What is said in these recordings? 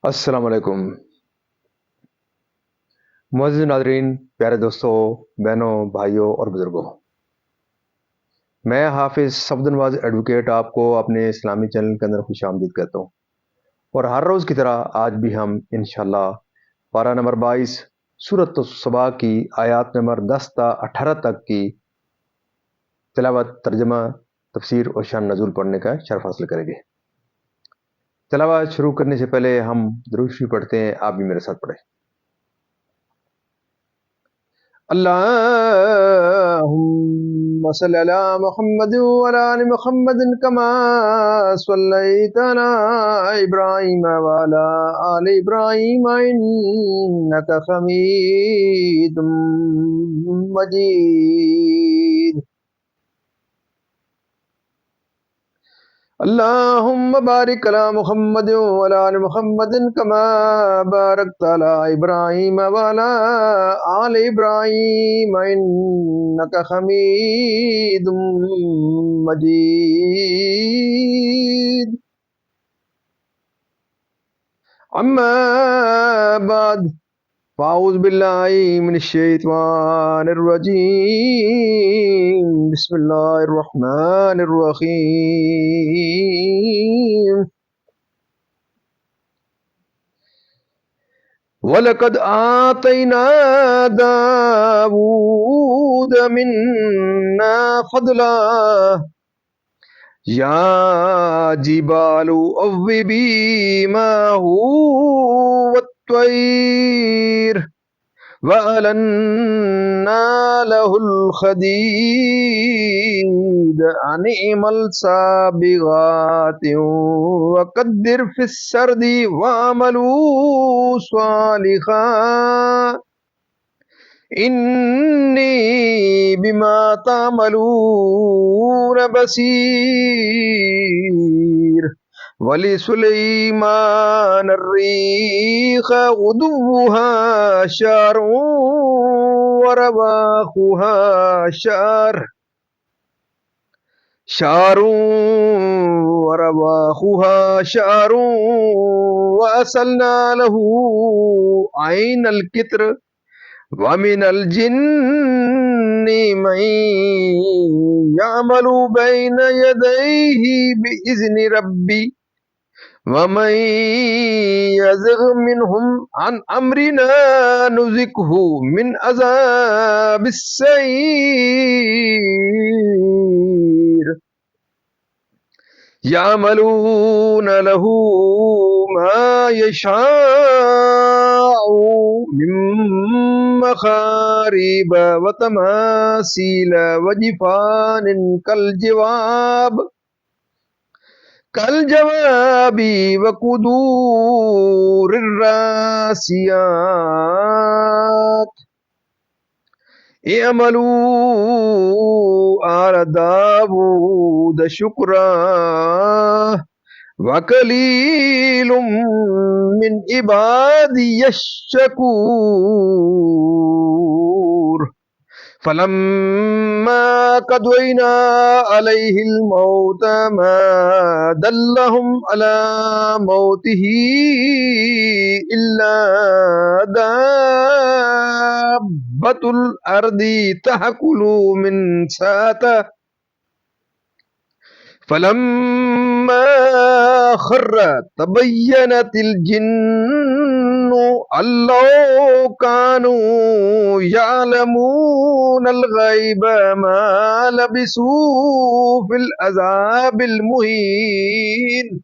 السلام علیکم معزز ناظرین، پیارے دوستوں، بہنوں، بھائیوں اور بزرگوں، میں حافظ صفد نواز ایڈوکیٹ آپ کو اپنے اسلامی چینل کے اندر خوش آمدید کہتا ہوں۔ اور ہر روز کی طرح آج بھی ہم انشاءاللہ پارہ نمبر 22 سورۃ الصبا کی آیات نمبر 10 تا 18 تک کی تلاوت، ترجمہ، تفسیر اور شان نزول پڑھنے کا شرف حاصل کریں گے۔ تلاوت شروع کرنے سے پہلے ہم درود شریف پڑھتے ہیں، آپ بھی میرے ساتھ پڑھیں۔ اللهم صل على محمد وعلى آل محمد كما صليت على إبراهيم وعلى آل إبراهيم إنك حميد مجيد۔ اللهم بارك على محمد وعلى آل محمد كما باركت على إبراهيم وعلى آل إبراهيم إنك حميد مجيد۔ أما بعد، فأعوذ بالله من الشيطان الرجيم، بسم الله الرحمن الرحيم۔ وَلَقَدْ آتَيْنَا دَاوُودَ مِنَّا فَضْلًا يَا جِبَالُ أَوِّبِي مَعَهُ وَالطَّيْرَ وَأَلَنَّا لَهُ الْحَدِيدَ أَنِ اعْمَلْ سَابِغَاتٍ وَقَدِّرْ فِي السَّرْدِ وَاعْمَلُوا صَالِحًا إِنِّي بِمَا تَعْمَلُونَ بَصِيرٌ۔ وَلِسُلَيْمَانَ الرِّيحَ غُدُوُّهَا شَهْرٌ وَرَوَاحُهَا شَهْرٌ وَأَسَلْنَا لَهُ عَيْنَ الْقِطْرِ وَمِنَ الْجِنِّ مَن يَعْمَلُ بَيْنَ يَدَيْهِ بِإِذْنِ رَبِّهِ وَمَن يَزِغْ مِنْهُمْ عَنْ أَمْرِنَا نُذِقْهُ مِنْ عَذَابِ السَّعِيرِ۔ يَعْمَلُونَ لَهُ مَا يَشَاءُ مِن مَّخَارِبَ وَتَمَاثِيلَ وَجِفَانٍ كَالْجَوَابِ وَقُدُورِ الرَّاسِيَاتِ۔ اعْمَلُوا آلَ دَاوُودَ شُكْرًا وَقَلِيلٌ مِّنْ عِبَادِيَ الشَّكُورُ۔ فَلَمَّا قَضَيْنَا عَلَيْهِ الْمَوْتَ مَا دَلَّهُمْ عَلَى مَوْتِهِ إِلَّا دَابَّةُ الْأَرْضِ تَأْكُلُ مِنْ سَأَتِهِ فَلَمَّا خَرَّ تَبَيَّنَتِ الْجِنُّ أَن لَّوْ كَانُوا يَعْلَمُونَ الْغَيْبَ مَا لَبِثُوا فِي الْعَذَابِ الْمُهِينِ۔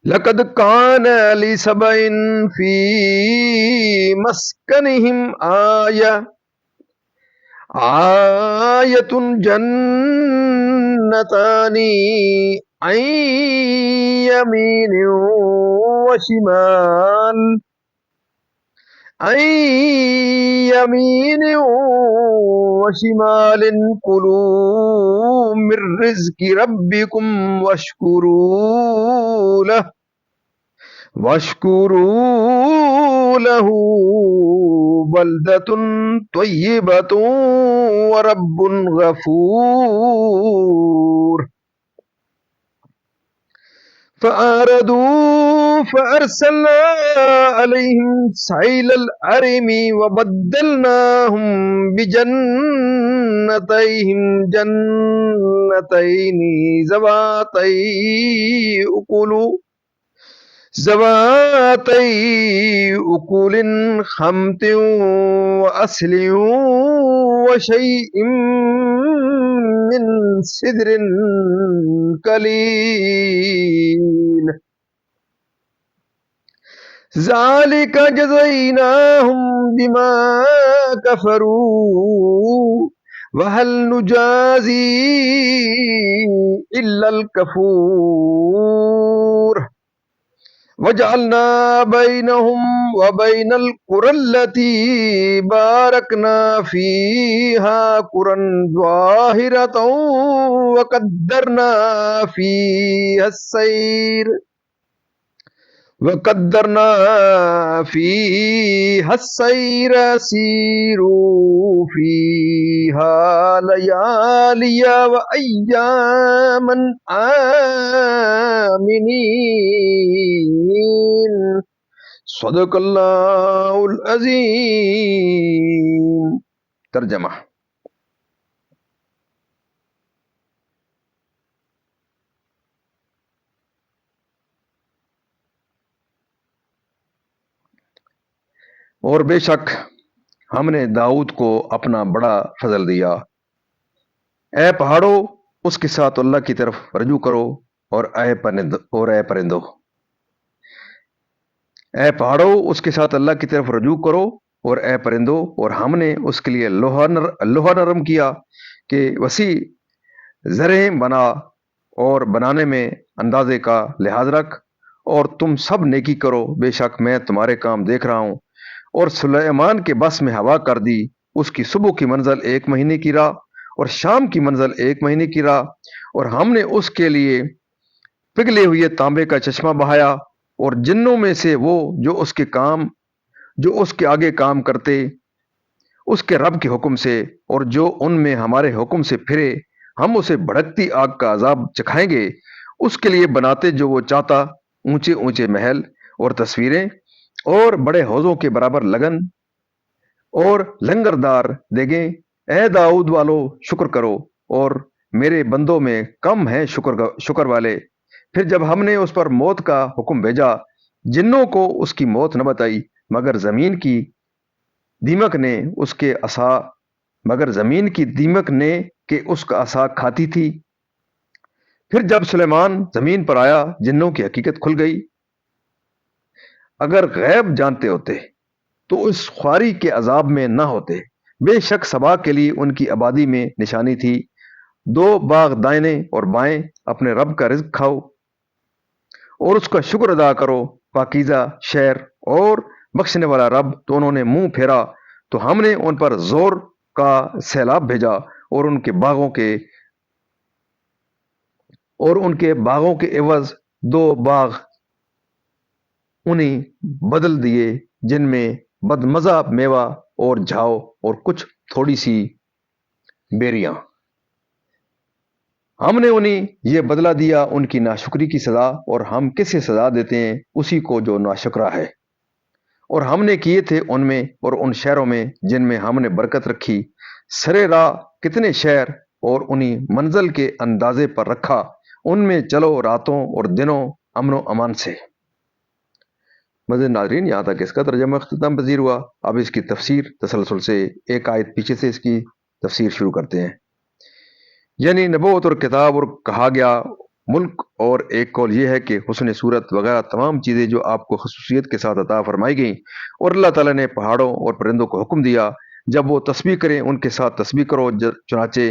لَقَدْ كَانَ لِسَبَإٍ فِي مَسْكَنِهِمْ آيَةٌ جَنَّتَانِ عَنْ يَمِينٍ وَشِمَالٍ كُلُوا مِن رِّزْقِ رَبِّكُمْ وَاشْكُرُوا لَهُ بَلْدَةٌ طَيِّبَةٌ وَرَبٌّ غَفُورٌ۔ فأعرضوا فأرسلنا عليهم سيل العرم وبدلناهم بجنتيهم جنتين ذواتي أكل أكل خمط وأصل وشيء من سدر قليل ذلك جزيناهم بما كفروا وهل نجازي إلا الكفور وجعلنا بينهم وبين القرى التي باركنا فيها قرى ظاهرة وقدرنا فيها السير سيروا فيها ليالي وأياما آمنين صدق اللہ العظیم. ترجمہ. اور بے شک ہم نے داؤد کو اپنا بڑا فضل دیا. اے پہاڑوں اس کے ساتھ اللہ کی طرف رجوع کرو اور اے پرندوں اے پہاڑوں اس کے ساتھ اللہ کی طرف رجوع کرو اور اے پرندوں اور ہم نے اس کے لیے لوہا نرم کیا کہ وسیع زرہیں بنا اور بنانے میں اندازے کا لحاظ رکھ اور تم سب نیکی کرو بے شک میں تمہارے کام دیکھ رہا ہوں. اور سلیمان کے بس میں ہوا کر دی اس کی صبح کی منزل 1 مہینے کی راہ اور شام کی منزل 1 مہینے کی راہ اور ہم نے اس کے لیے پگھلے ہوئے تانبے کا چشمہ بہایا اور جنوں میں سے وہ جو اس کے آگے کام کرتے اس کے رب کے حکم سے اور جو ان میں ہمارے حکم سے پھرے ہم اسے بھڑکتی آگ کا عذاب چکھائیں گے. اس کے لیے بناتے جو وہ چاہتا اونچے اونچے محل اور تصویریں اور بڑے حوضوں کے برابر لگن اور لنگردار دیگیں. اے داؤد والو شکر کرو اور میرے بندوں میں کم ہیں شکر والے. پھر جب ہم نے اس پر موت کا حکم بھیجا جنوں کو اس کی موت نہ بتائی مگر زمین کی دیمک نے کہ اس کا عصا کھاتی تھی. پھر جب سلیمان زمین پر آیا جنوں کی حقیقت کھل گئی. اگر غیب جانتے ہوتے تو اس خواری کے عذاب میں نہ ہوتے. بے شک سبا کے لیے ان کی آبادی میں نشانی تھی. 2 باغ دائیں اور بائیں اپنے رب کا رزق کھاؤ اور اس کا شکر ادا کرو. پاکیزہ شہر اور بخشنے والا رب. تو انہوں نے منہ پھیرا تو ہم نے ان پر زور کا سیلاب بھیجا اور ان کے باغوں کے عوض 2 باغ انہیں بدل دیے جن میں بدمزہ میوہ اور جھاؤ اور کچھ تھوڑی سی بیریاں. ہم نے انہیں یہ بدلہ دیا ان کی ناشکری کی سزا اور ہم کسے سزا دیتے ہیں اسی کو جو ناشکرا ہے. اور ہم نے کیے تھے ان میں اور ان شہروں میں جن میں ہم نے برکت رکھی سرے راہ کتنے شہر اور انہیں منزل کے اندازے پر رکھا. ان میں چلو راتوں اور دنوں امن و امان سے. مزید ناظرین یہاں تک اس کا ترجمہ اختتام پذیر ہوا. اب اس کی تفسیر تسلسل سے ایک آیت پیچھے سے اس کی تفسیر شروع کرتے ہیں. یعنی نبوت اور کتاب اور کہا گیا ملک اور ایک قول یہ ہے کہ حسن صورت وغیرہ تمام چیزیں جو آپ کو خصوصیت کے ساتھ عطا فرمائی گئیں. اور اللہ تعالیٰ نے پہاڑوں اور پرندوں کو حکم دیا جب وہ تسبیح کریں ان کے ساتھ تسبیح کرو. چنانچہ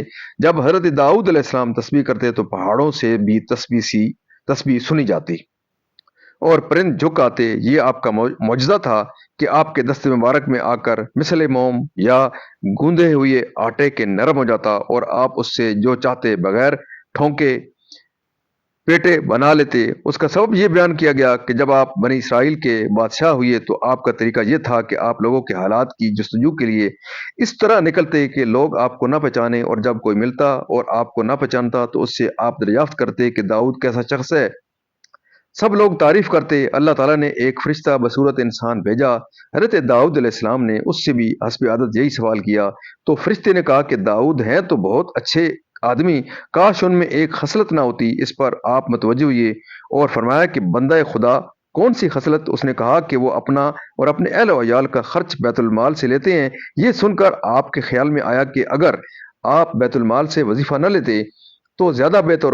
جب حضرت داؤد علیہ السلام تسبیح کرتے تو پہاڑوں سے بھی تسبیح سنی جاتی اور پرند جھک آتے. یہ آپ کا معجزہ تھا کہ آپ کے دست مبارک میں آ کر مثل موم یا گوندے ہوئے آٹے کے نرم ہو جاتا اور آپ اس سے جو چاہتے بغیر ٹھونکے پیٹے بنا لیتے. اس کا سبب یہ بیان کیا گیا کہ جب آپ بنی اسرائیل کے بادشاہ ہوئے تو آپ کا طریقہ یہ تھا کہ آپ لوگوں کے حالات کی جستجو کے لیے اس طرح نکلتے کہ لوگ آپ کو نہ پہچانے اور جب کوئی ملتا اور آپ کو نہ پہچانتا تو اس سے آپ دریافت کرتے کہ داؤد کیسا شخص ہے. सब लोग तारीफ करते। अल्लाह ताला ने एक फरिश्ता बसूरत इंसान भेजा। हज़रत दाऊद अलैहिस्सलाम ने उससे भी हस्ब आदत यही सवाल किया। तो फरिश्ते ने कहा कि दाऊद हैं तो बहुत अच्छे आदमी, काश उनमें एक खसलत ना होती। इस पर आप मतवज्जो हुए और फरमाया कि बंदा खुदा कौन सी खसलत? उसने कहा कि वो अपना और अपने अहल व अयाल का खर्च बैतुल माल से लेते हैं। ये सुनकर आपके ख्याल में आया कि अगर आप बैतुल माल से वजीफा न लेते तो ज़्यादा बेहतर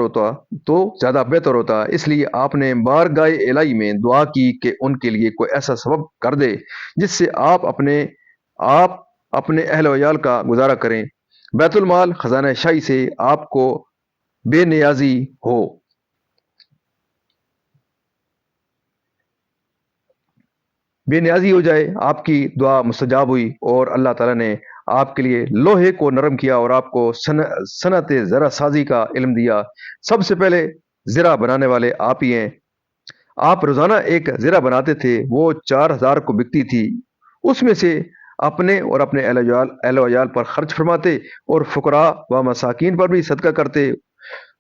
होता, इसलिए आपने बारगाह इलाही में दुआ की कि उनके लिए कोई ऐसा सबब कर दे जिससे आप अपने अहल वयाल का गुजारा करें। बैतुल माल खजाना शाही से आपको बेनियाजी हो बेनियाजी हो जाए। आपकी दुआ मुस्तजाब हुई और अल्लाह ताला ने आपके लिए लोहे को नरम किया और आपको सनत ज़रा साजी का इल्म दिया। सबसे पहले ज़रा बनाने वाले आप ही हैं। आप रोज़ाना एक ज़रा बनाते थे, वो 4000 को बिकती थी। उसमें से अपने और अपने अहल वयाल पर खर्च फरमाते और फुकरा व मसाकीन पर भी सदका करते।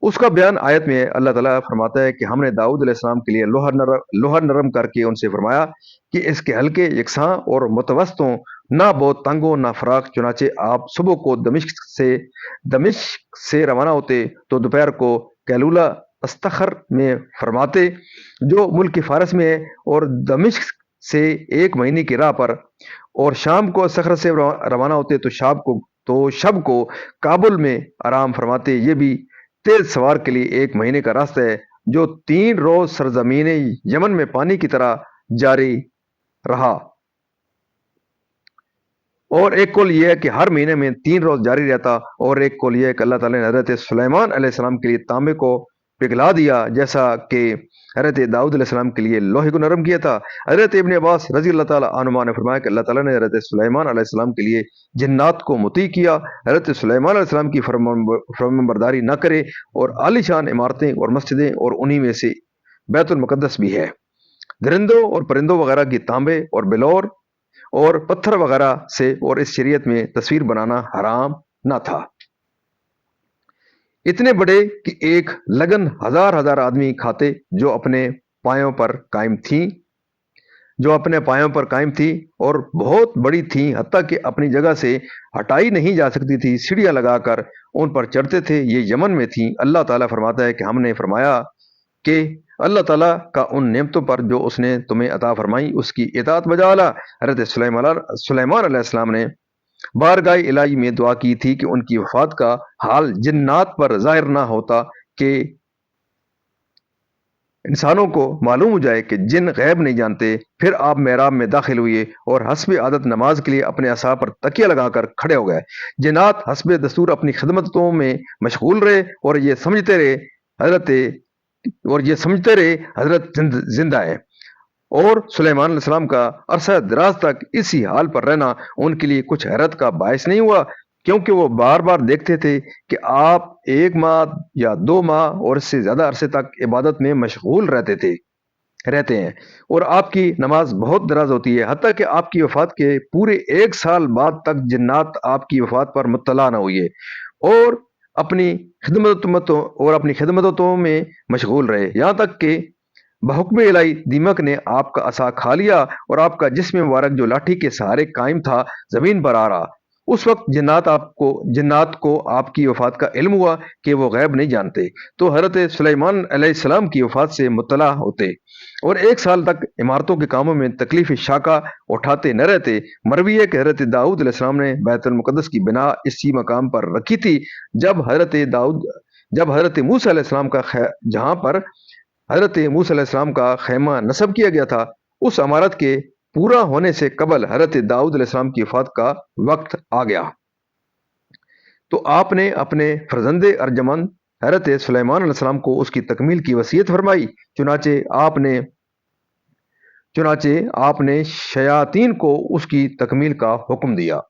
उसका बयान आयत में है। अल्लाह ताला फरमाता है कि हमने दाऊद अलैहिस्सलाम के लिए लोहा नरम करके उनसे फरमाया कि इसके हल्के यकसां और मुतवस्त हों, ना बहुत तंग हो ना फराक। चुनाचे आप सुबह को दमिश्क से रवाना होते तो दोपहर को कैलूला अस्तखर में फरमाते जो मुल्क फारस में है और दमिश्क से 1 महीने की राह पर, और शाम को सखर से रवाना होते तो शब को काबुल में आराम फरमाते। ये भी तेज सवार के लिए 1 महीने का रास्ता है जो 3 रोज सरजमीन यमन में पानी की तरह जारी रहा। और एक कौल यह है कि हर महीने में 3 रोज जारी रहता। और एक कौल यह है कि अल्लाह ताला ने हजरत सुलेमान अलैहिस्सलाम के लिए तांबे को पिघला दिया जैसा कि हजरत दाऊद अलैहिस्सलाम के लिए लोहे को नरम किया था। हजरत इब्ने अब्बास रजी अल्लाह ताला अन्हुमा ने फरमाया कि अल्लाह ताला ने हजरत सुलेमान अलैहिस्सलाम के लिए जिन्नात को मुती किया। हजरत सुलेमान अलैहिस्सलाम की फरमाबरदारी न करे और आलीशान इमारतें और मस्जिदें और उन्हीं में से बैतुल मुकद्दस भी है। दरिंदों और परिंदों वगैरह की तांबे और बिलौर और पत्थर वगैरह से और इस शरीयत में तस्वीर बनाना हराम ना था। इतने बड़े कि एक लगन हजार हजार आदमी खाते जो अपने पायों पर कायम थी और बहुत बड़ी थी, हत्ता कि अपनी जगह से हटाई नहीं जा सकती थी। सीढ़ियां लगाकर उन पर चढ़ते थे। ये यमन में थी। अल्लाह ताला फरमाता है कि हमने फरमाया कि अल्लाह ताला का उन नेमतों पर जो उसने तुम्हें अता फरमाई उसकी इताअत बजा ला। हज़रत सुलेमान अलैहिस्सलाम ने बारगाह इलाही में दुआ की थी कि उनकी वफात का हाल जिन्नात पर जाहिर ना होता कि इंसानों को मालूम हो जाए कि जिन गैब नहीं जानते। फिर आप मेहराब में दाखिल हुए और हस्ब आदत नमाज के लिए अपने असा पर तकिया लगाकर खड़े हो गए। जिन्नात हस्ब दस्तूर अपनी खिदमतों में मशगूल रहे और ये समझते रहे हजरत जिंदा है। और सुलेमान अलैहिस्सलाम का अरसा दराज तक इसी हाल पर रहना उनके लिए कुछ हैरत का बायस नहीं हुआ, क्योंकि वो बार बार देखते थे कि आप 1 माह या 2 माह और इससे ज्यादा अरसे तक इबादत में मशगूल रहते हैं और आपकी नमाज बहुत दराज होती है। हत्ता कि आपकी वफात के पूरे 1 साल बाद तक जिन्नात आपकी वफात पर मुत्तला न हुई और अपनी खिदमतों में मशगूल रहे, यहाँ तक कि बहुक्म इलाही दीमक ने आपका असा खा लिया और आपका जिस्म मुबारक जो लाठी के सहारे कायम था जमीन पर आ रहा। उस वक्त जिन्नात को आपकी वफात का इल्म हुआ कि वो गैब नहीं जानते, तो हजरत सुलेमान अलैहिस्सलाम की वफात से मुत्तला होते और 1 साल तक इमारतों के कामों में तकलीफ शाका उठाते न रहते। मरवी है कि हजरत दाऊद अलैहिस्सलाम ने बैतुल मुकद्दस की बिना इसी मकाम पर रखी थी जब हजरत मूसा अलैहिस्सलाम का जहां पर हजरत मूसा अलैहिस्सलाम का खैमा नस्ब किया गया था, उस इमारत के पूरा होने से कबल हजरत दाऊद अलैहिस्सलाम की वफात का वक्त आ गया। तो आपने अपने फर्जंदे अर्जमंद हजरत सुलेमान अलैहिस्सलाम को उसकी तकमील की वसीयत फरमाई। चुनाचे आपने शयातीन को उसकी तकमील का हुक्म दिया।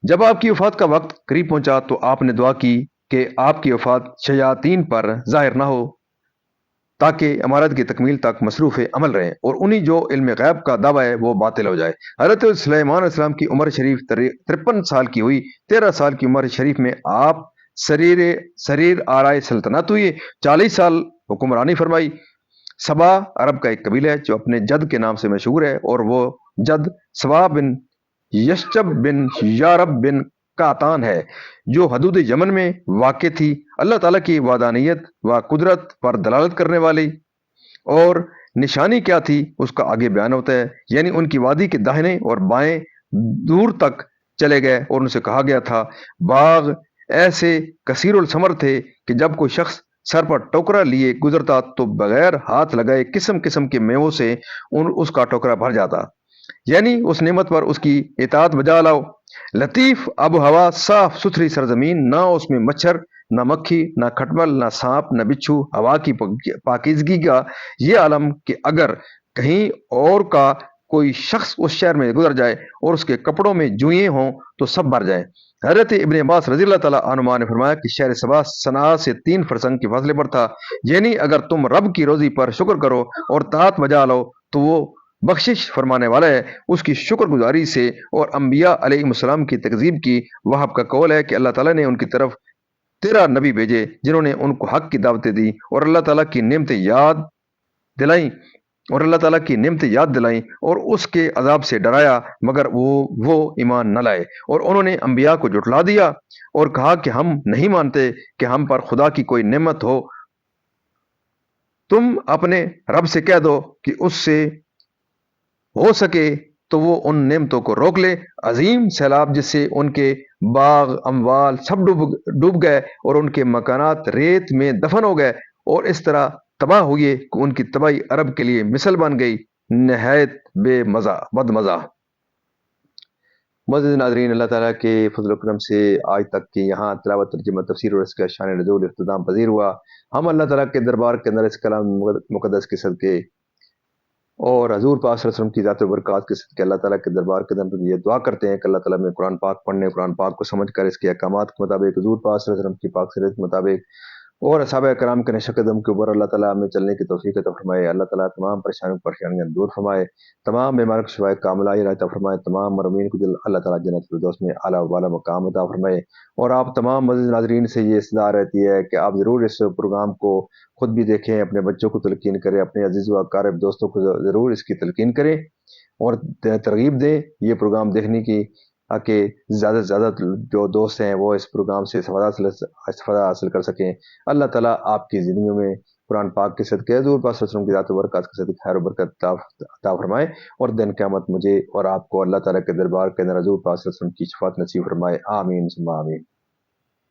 जब आपकी वफात का वक्त करीब पहुंचा तो आपने दुआ की कि आपकी वफात शयातीन पर जाहिर ना हो ताकि इमारत की तकमील तक मसरूफ़ अमल रहें और उन्हीं जो इल्म गैब का दावा है वो बातिल हो जाए। हज़रत सुलेमान अलैहिस्सलाम की उम्र शरीफ 53 साल की हुई। 13 साल की उम्र शरीफ में आप शरीर शरीर आराय सल्तनत हुई, 40 साल हुक्मरानी फरमाई। सबा अरब का एक कबीला है जो अपने जद के नाम से मशहूर है, और वो जद सबा बिन यशब बिन यारब बिन कातान है, जो हदूद यमन में वाक़ थी। अल्लाह ताला की वादानियत व कुदरत पर दलालत करने वाली। और निशानी क्या थी उसका आगे बयान होता है, यानी उनकी वादी के दाहिने और बाएं दूर तक चले गए, और उनसे कहा गया था, बाग ऐसे कसीरुल समर थे कि जब कोई शख्स सर पर टोकरा लिए गुजरता तो बगैर हाथ लगाए किस्म किस्म के मेवों से उसका टोकरा भर जाता। यानी उस नेमत पर उसकी इताअत बजा लाओ। लतीफ अब हवा, साफ सुथरी सरजमीन, ना उसमें मच्छर, ना मक्खी, ना खटमल, ना सांप, ना बिच्छू। हवा की पाकिजगी का ये आलम कि अगर कहीं और का कोई शख्स उस शहर में गुजर जाए और उसके कपड़ों में जुएं हों तो सब मर जाए। हजरत इब्ने अब्बास रजी अल्लाह ताला अन्हुमा ने फरमाया कि शहर सबा सना से 3 फरसंग के फासले पर था। यानी अगर तुम रब की रोजी पर शुक्र करो और तात बजा लो तो वो बख्शिश फरमाने वाला है। उसकी शुक्रगुजारी से और अंबिया अलैहिस्सलाम की तकजीब की। वहाब का कौल है कि अल्लाह ताला ने उनकी तरफ 13 नबी भेजे जिन्होंने उनको हक की दावतें दी और अल्लाह ताला की नेमतें याद दिलाई और उसके अजाब से डराया, मगर वो ईमान न लाए और उन्होंने अंबिया को जुटला दिया और कहा कि हम नहीं मानते कि हम पर खुदा की कोई नेमत हो। तुम अपने रब से कह दो कि उससे हो सके तो वो उन नेमतों को रोक ले। अजीम सैलाब जिससे उनके बाग अमवाल सब डूब गए और उनके मकानात रेत में दफन हो गए और इस तरह तबाह हुए कि उनकी तबाही अरब के लिए मिसल बन गई। नहायत बेमजा बदमजा। मज़ीद नाज़रीन, अल्लाह ताला के फज़ल व करम से आज तक की यहाँ तिलावत, तर्जुमा, तफसीर और इसका शान नज़ूल इख्तिताम पज़ीर हुआ। हम अल्लाह ताला के दरबार के अंदर इस कलाम मुक़द्दस के सदके और हजूर पाक सल्लल्लाहु अलैहि वसल्लम की ज़ात बरक़ात के सदके अल्लाह ताला के दरबार के अंदर ये दुआ करते हैं कि अल्लाह ताला में कुरान पाक पढ़ने, कुरान पाक को समझ कर इसके अहकामात के मुताबिक, हजूर पाक सल्लल्लाहु अलैहि वसल्लम की पाक सीरत के मुताबिक और असहाबा कराम के नक्श कदम के ऊपर अल्लाह ताला हमें चलने की तौफीक अता फरमाए। अल्लाह ताला तमाम परेशानियां दूर फरमाए, तमाम बीमार को शिफाए कामिला अता फरमाए, तमाम मरमीन को अल्लाह ताला जन्नत फिरदौस में आला वाला मकाम अता फरमाए। और आप तमाम मज़ीद नाज़रीन से ये इस्तदा रहती है कि आप ज़रूर इस प्रोग्राम को खुद भी देखें, अपने बच्चों को तलकीन करें, अपने अजीज़ व अकारिब दोस्तों को ज़रूर इसकी तलकीन करें और तरगीब दें ये प्रोग्राम देखने की, ताकि ज़्यादा से ज़्यादा जो दोस्त हैं वो इस प्रोग्राम से इस्तेफ़ादा हासिल कर सकें। अल्लाह ताला आपकी ज़िंदगियों में कुरान पाक के सदक़े हज़ूर पाक सल्लल्लाहु अलैहि वसल्लम की ज़ात बरक़ात के सदक़े खैर व बरकत अता फरमाए और दिन क़यामत मुझे और आपको अल्लाह ताला के दरबार के अंदर हज़ूर पाक सल्लल्लाहु अलैहि वसल्लम की शफ़ाअत नसीब फरमाए। आमीन सुम्मा आमीन।